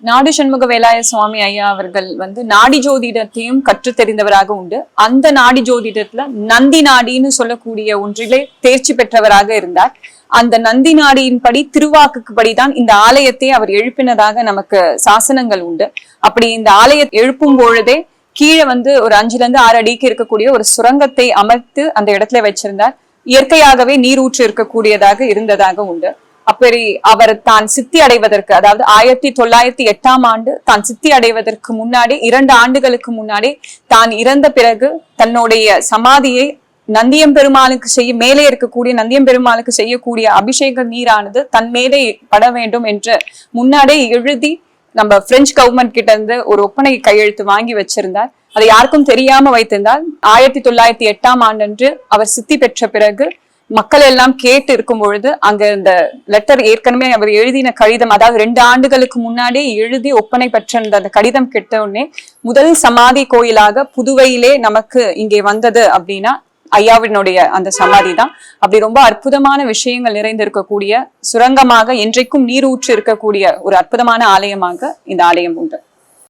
நாடு சண்முக வேலாய சுவாமி ஐயா அவர்கள் நாடி ஜோதிடத்தையும் கற்று தெரிந்தவராக உண்டு. அந்த நாடி ஜோதிடத்துல நந்தி நாடின்னு சொல்லக்கூடிய ஒன்றிலே தேர்ச்சி பெற்றவராக இருந்தார். அந்த நந்தி நாடியின்படி திருவாக்குக்கு படிதான் இந்த ஆலயத்தை அவர் எழுப்பினதாக நமக்கு சாசனங்கள் உண்டு. அப்படி இந்த ஆலயத்தை எழுப்பும் பொழுதே கீழே ஒரு 5-6 அடிக்கு இருக்கக்கூடிய ஒரு சுரங்கத்தை அமர்த்து அந்த இடத்துல வச்சிருந்தார். இயற்கையாகவே நீரூற்று இருக்கக்கூடியதாக இருந்ததாக உண்டு. அப்படி அவர் தான் சித்தி அடைவதற்கு, அதாவது 1908ஆம் ஆண்டு தான் சித்தி அடைவதற்கு முன்னாடி 2 ஆண்டுகளுக்கு முன்னாடி தான் இறந்த பிறகு தன்னுடைய சமாதியை நந்தியம்பெருமானுக்கு மேலே இருக்கக்கூடிய நந்தியம்பெருமானுக்கு செய்யக்கூடிய அபிஷேக நீரானது தன் மேலே பட வேண்டும் என்று முன்னாடியே எழுதி நம்ம பிரெஞ்சு கவர்மெண்ட் கிட்ட இருந்து ஒரு ஒப்பனை கையெழுத்து வாங்கி வச்சிருந்தார். அதை யாருக்கும் தெரியாம வைத்திருந்தார். 1908ஆம் ஆண்டு அவர் சித்தி பெற்ற பிறகு மக்கள் எல்லாம் கேட்டு இருக்கும் பொழுது அங்க இந்த லெட்டர் ஏற்கனவே அவர் எழுதின கடிதம், அதாவது 2 ஆண்டுகளுக்கு முன்னாடி எழுதி ஒப்பனை பெற்ற அந்த கடிதம் கிட்ட உடனே முதல் சமாதி கோயிலாக புதுவையிலே நமக்கு இங்கே வந்தது அப்படின்னா ஐயாவினுடைய அந்த சமாதி தான். அப்படி ரொம்ப அற்புதமான விஷயங்கள் நிறைந்திருக்கக்கூடிய சுரங்கமாக என்றைக்கும் நீரூற்று இருக்கக்கூடிய ஒரு அற்புதமான ஆலயமாக இந்த ஆலயம் உண்டு.